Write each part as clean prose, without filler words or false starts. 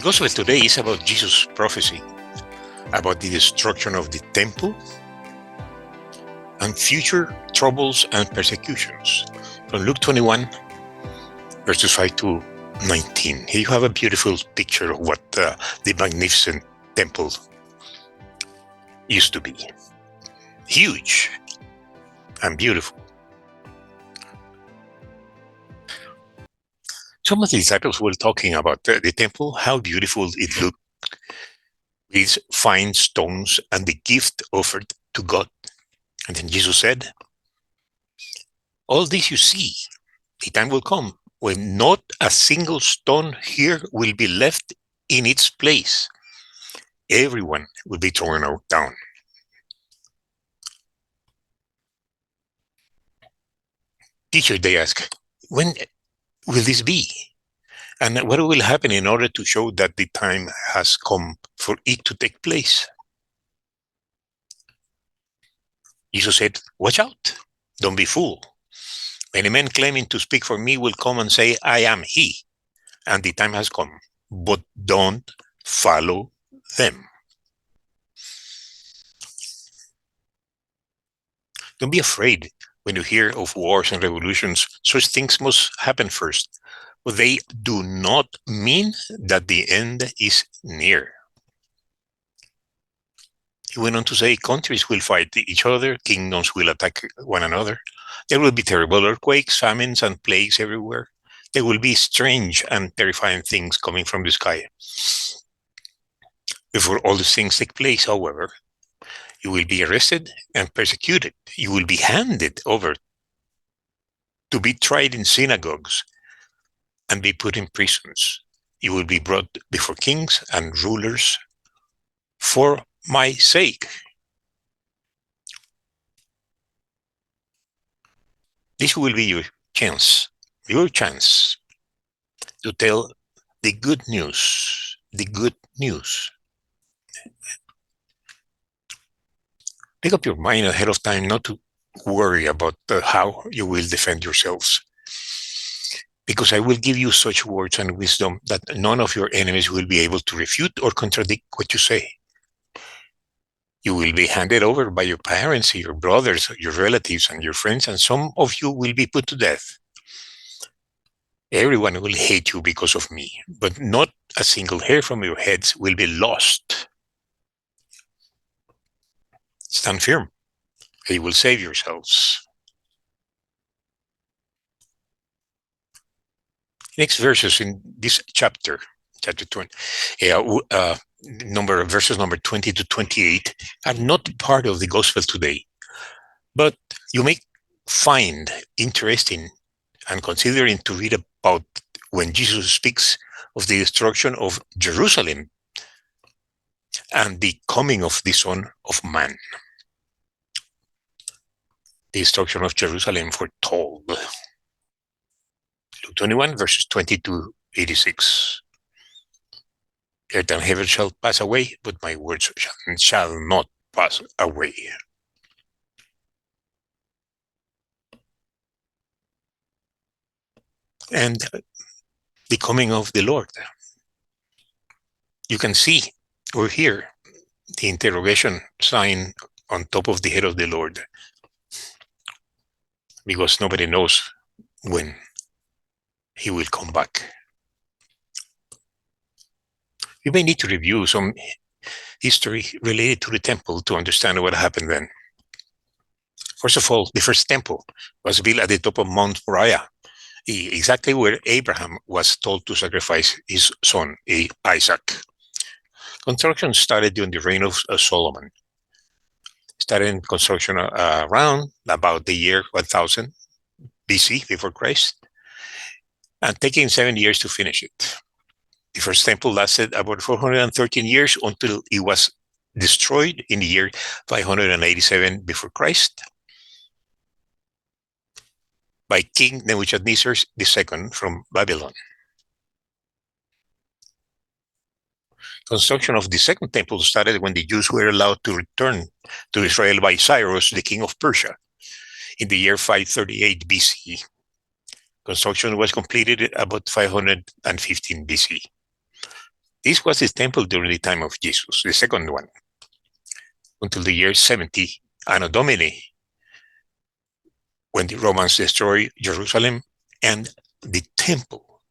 gospel today is about Jesus' prophecy about the destruction of the temple and future troubles and persecutions. From Luke 21, verses 5 to 19. Here you have a beautiful picture of what the magnificent temple used to be. Huge and beautiful. Some of the disciples were talking about the temple, how beautiful it looked, with fine stones and the gift offered to God. And then Jesus said, all this you see, the time will come when not a single stone here will be left in its place. Everyone will be thrown down. Teacher, they ask, when will this be? And what will happen in order to show that the time has come for it to take place? Jesus said, watch out, don't be fooled. Many men claiming to speak for me will come and say, I am he, and the time has come, but don't follow them. Don't be afraid when you hear of wars and revolutions. Such things must happen first, but they do not mean that the end is near. He went on to say, countries will fight each other, kingdoms will attack one another. There will be terrible earthquakes, famines, and plagues everywhere. There will be strange and terrifying things coming from the sky. Before all these things take place, however, you will be arrested and persecuted. You will be handed over to be tried in synagogues and be put in prisons. You will be brought before kings and rulers for my sake. This will be your chance to tell the good news, Make up your mind ahead of time not to worry about how you will defend yourselves. Because I will give you such words and wisdom that none of your enemies will be able to refute or contradict what you say. You will be handed over by your parents, your brothers, your relatives, and your friends, and some of you will be put to death. Everyone will hate you because of me, but not a single hair from your heads will be lost. Stand firm, and you will save yourselves. Next verses in this chapter 20, verses number 20 to 28 are not part of the gospel today, but you may find interesting and considering to read about when Jesus speaks of the destruction of Jerusalem and the coming of the Son of Man. The destruction of Jerusalem foretold. Luke 21, verses 20 to 86. Earth and heaven shall pass away, but my words shall not pass away. And the coming of the Lord. You can see or hear the interrogation sign on top of the head of the Lord, because nobody knows when he will come back. You may need to review some history related to the temple to understand what happened then. First of all, the first temple was built at the top of Mount Moriah, exactly where Abraham was told to sacrifice his son, Isaac. Construction started during the reign of Solomon. Started construction around about the year 1000 BC, before Christ, and taking 7 years to finish it. The first temple lasted about 413 years until it was destroyed in the year 587 before Christ by King Nebuchadnezzar II from Babylon. Construction of the second temple started when the Jews were allowed to return to Israel by Cyrus, the king of Persia, in the year 538 BC. Construction was completed about 515 BC. This was the temple during the time of Jesus, the second one, until the year 70 Anno Domini, when the Romans destroyed Jerusalem and the temple.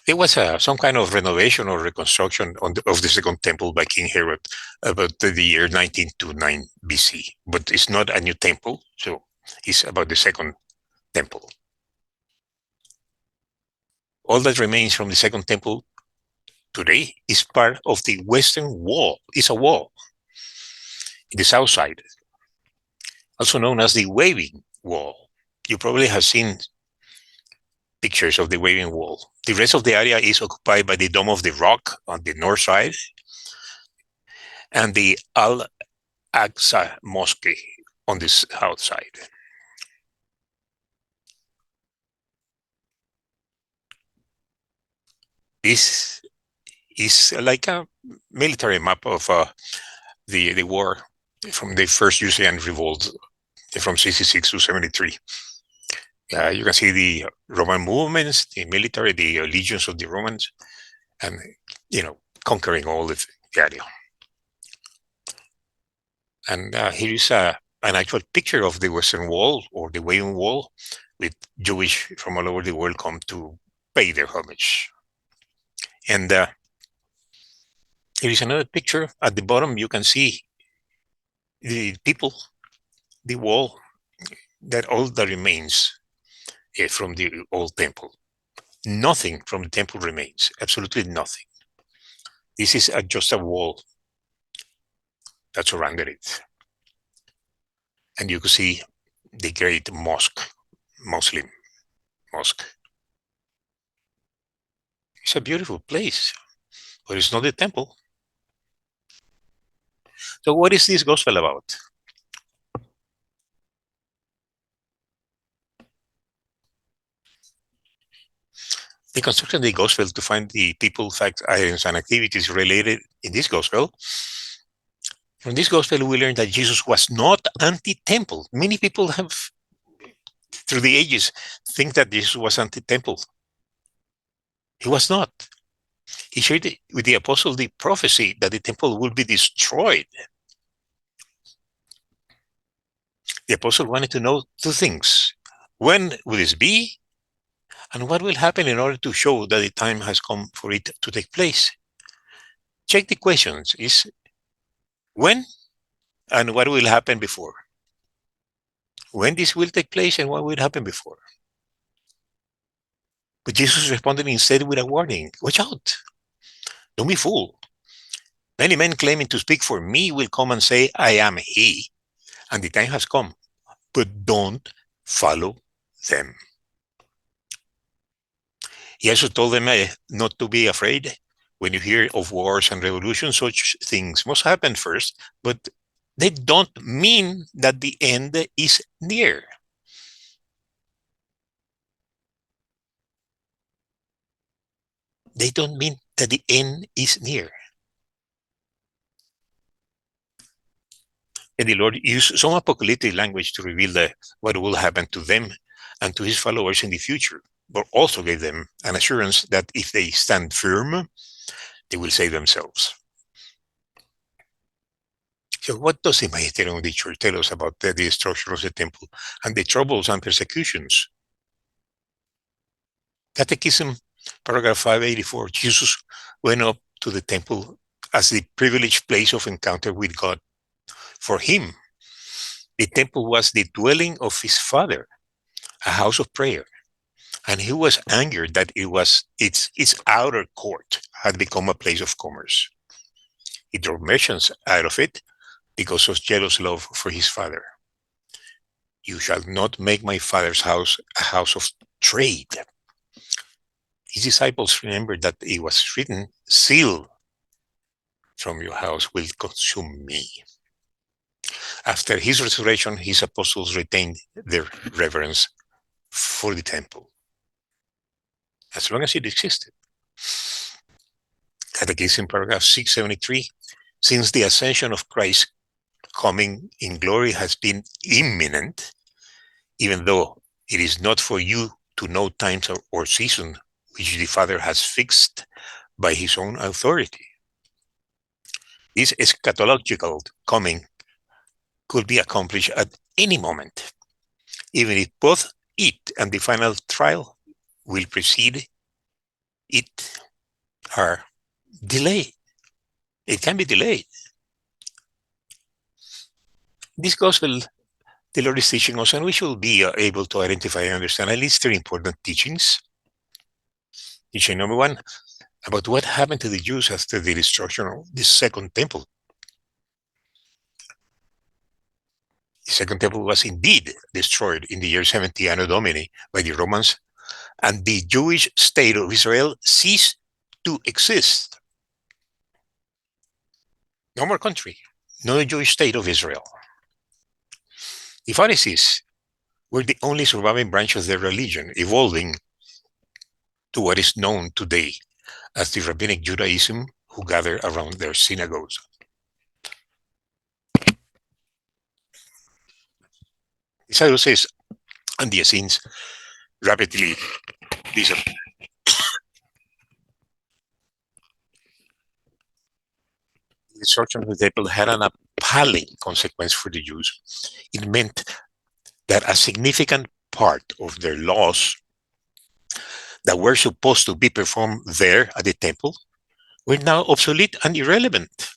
There was some kind of renovation or reconstruction of the second temple by King Herod about the year 1929 BC, but it's not a new temple, so it's about the second temple. All that remains from the second temple today is part of the western wall. It's a wall in the south side, also known as the waving wall. You probably have seen pictures of the waving wall. The rest of the area is occupied by the Dome of the Rock on the north side and the Al-Aqsa Mosque on the south side. This is like a military map of the war from the first Yucatecan revolt from 66 to 73. You can see the Roman movements, the military, the legions of the Romans, and conquering all the area. And here is an actual picture of the Western Wall or the Wailing Wall, with Jewish from all over the world come to pay their homage. And here is another picture. At the bottom, you can see the people, the wall, that all that remains from the old temple. Nothing from the temple remains, absolutely nothing. This is just a wall that surrounded it. And you can see the great Muslim mosque. It's a beautiful place, but it's not the temple. So what is this gospel about? The construction of the gospel to find the people, facts, items, and activities related in this gospel. From this gospel, we learn that Jesus was not anti-temple. Many people have, through the ages, think that Jesus was anti-temple. He was not. He shared with the apostles the prophecy that the temple will be destroyed. The apostle wanted to know two things. When will this be? And what will happen in order to show that the time has come for it to take place? Check the questions. Is when and what will happen before? When this will take place and what will happen before? But Jesus responded instead with a warning. Watch out. Don't be fooled. Many men claiming to speak for me will come and say, I am he, and the time has come. But don't follow them. He also told them not to be afraid. When you hear of wars and revolutions, such things must happen first, but they don't mean that the end is near. They don't mean that the end is near. And the Lord used some apocalyptic language to reveal what will happen to them and to his followers in the future, but also gave them an assurance that if they stand firm, they will save themselves. So what does the Magisterium of the Church tell us about the destruction of the temple and the troubles and persecutions? Catechism, paragraph 584, Jesus went up to the temple as the privileged place of encounter with God. For him, the temple was the dwelling of his Father, a house of prayer, and he was angered that its outer court had become a place of commerce. He drove merchants out of it because of jealous love for his Father. You shall not make my Father's house a house of trade. His disciples remembered that it was written, zeal from your house will consume me. After his resurrection, his apostles retained their reverence for the temple, as long as it existed. Catechism, paragraph 673, since the ascension of Christ coming in glory has been imminent, even though it is not for you to know times or season which the Father has fixed by his own authority. This eschatological coming could be accomplished at any moment, even if both it and the final trial will precede it are delayed. It can be delayed. This gospel the Lord is teaching us, and we should be able to identify and understand at least three important teachings. Teaching number one, about what happened to the Jews after the destruction of the Second Temple. The Second Temple was indeed destroyed in the year 70 Anno Domini by the Romans, and the Jewish state of Israel ceased to exist. No more country, no Jewish state of Israel. The Pharisees were the only surviving branch of their religion, evolving to what is known today as the Rabbinic Judaism, who gather around their synagogues. The Sadducees and the Essenes rapidly disappeared. The destruction of the temple had an appalling consequence for the Jews. It meant that a significant part of their laws that were supposed to be performed there at the temple were now obsolete and irrelevant.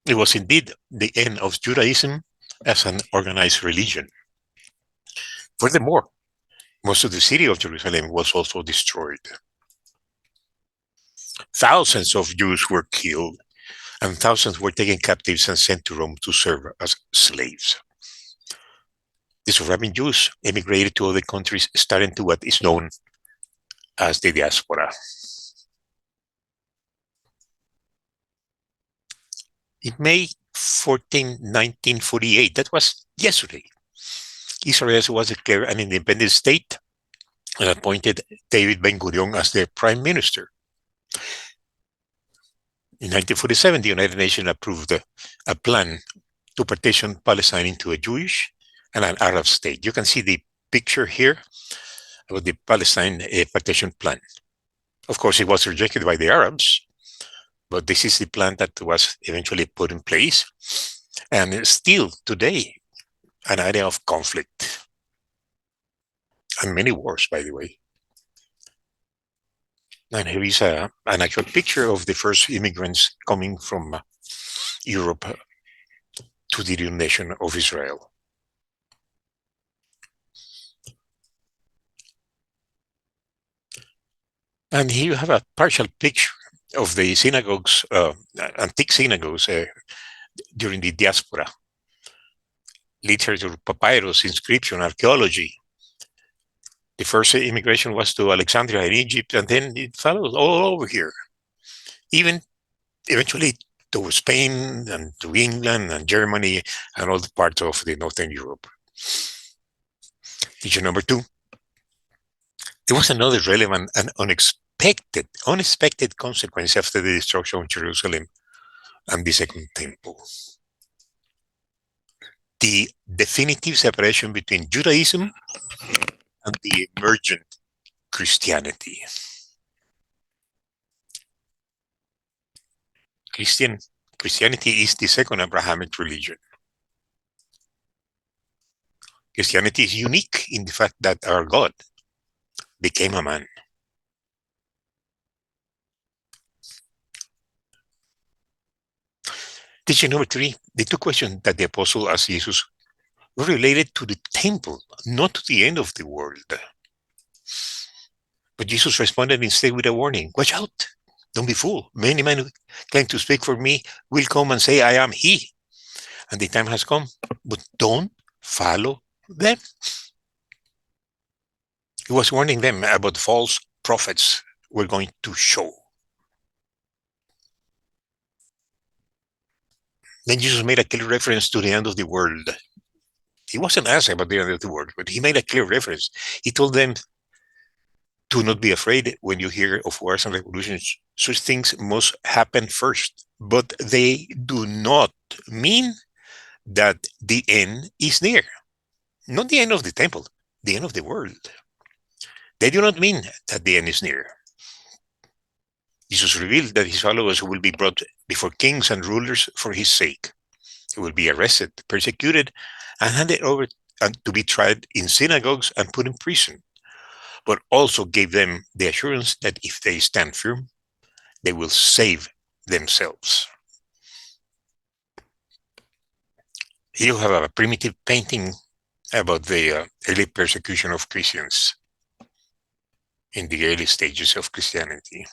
It was indeed the end of Judaism as an organized religion. Furthermore, most of the city of Jerusalem was also destroyed. Thousands of Jews were killed, and thousands were taken captives and sent to Rome to serve as slaves. The surviving Jews emigrated to other countries, starting to what is known as the diaspora. In May 14, 1948, that was yesterday, Israel was declared an independent state and appointed David Ben-Gurion as their prime minister. In 1947, the United Nations approved a plan to partition Palestine into a Jewish and an Arab state. You can see the picture here of the Palestine partition plan. Of course, it was rejected by the Arabs, but this is the plan that was eventually put in place, and still today an area of conflict and many wars, by the way. And here is an actual picture of the first immigrants coming from Europe to the new nation of Israel. And here you have a partial picture of the synagogues, antique synagogues during the diaspora. Literature, papyrus, inscription, archaeology. The first immigration was to Alexandria in Egypt, and then it followed all over here. Even eventually to Spain and to England and Germany and all the parts of the Northern Europe. Teacher number two. There was another relevant and unexpected consequence after the destruction of Jerusalem and the Second Temple. The definitive separation between Judaism and the emergent Christianity. Christianity is the second Abrahamic religion. Christianity is unique in the fact that our God became a man. Teaching number three, the two questions that the apostle asked Jesus were related to the temple, not to the end of the world. But Jesus responded instead with a warning. Watch out. Don't be fooled. Many men who claim to speak for me will come and say, I am he. And the time has come. But don't follow them. He was warning them about false prophets were going to show. Then Jesus made a clear reference to the end of the world. He wasn't asked about the end of the world, but he made a clear reference. He told them, do not be afraid when you hear of wars and revolutions. Such things must happen first, but they do not mean that the end is near. Not the end of the temple, the end of the world. They do not mean that the end is near. Jesus revealed that his followers will be brought before kings and rulers for his sake. They will be arrested, persecuted, and handed over to be tried in synagogues and put in prison, but also gave them the assurance that if they stand firm, they will save themselves. Here you have a primitive painting about the early persecution of Christians in the early stages of Christianity.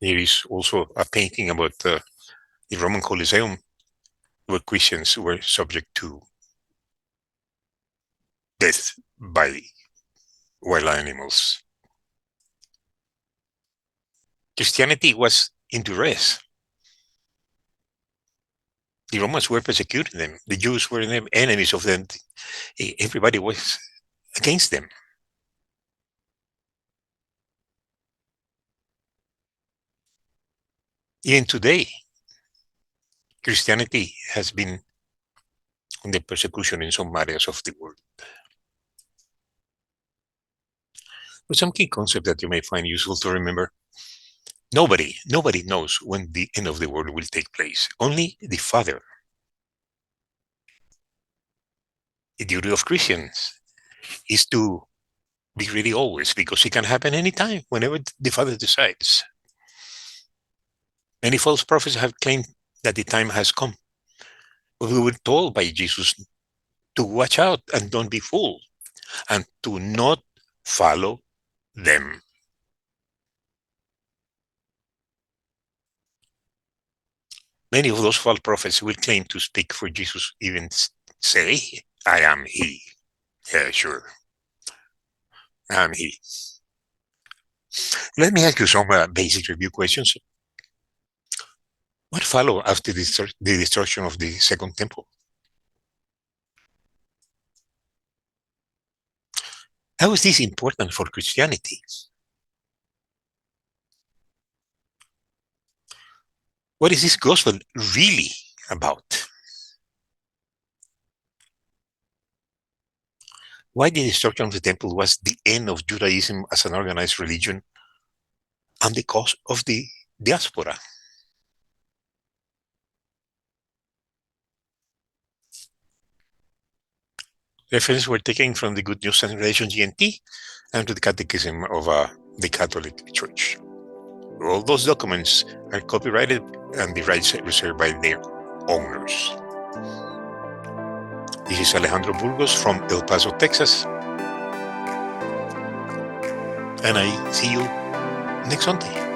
There is also a painting about the Roman Colosseum, where Christians were subject to death by wild animals. Christianity was in duress. The Romans were persecuting them. The Jews were enemies of them. Everybody was against them. Even today, Christianity has been under persecution in some areas of the world. But some key concept that you may find useful to remember. Nobody knows when the end of the world will take place. Only the Father. The duty of Christians is to be ready always, because it can happen anytime, whenever the Father decides. Many false prophets have claimed that the time has come. But we were told by Jesus to watch out and don't be fooled, and to not follow them. Many of those false prophets will claim to speak for Jesus, even say, I am he. Yeah, sure. I am he. Let me ask you some basic review questions. What followed after the destruction of the Second Temple? How is this important for Christianity? What is this gospel really about? Why the destruction of the temple was the end of Judaism as an organized religion and the cause of the diaspora? References were taken from the Good News Translation GNT and to the Catechism of the Catholic Church. All those documents are copyrighted and the rights reserved by their owners. This is Alejandro Burgos from El Paso, Texas, and I see you next Sunday.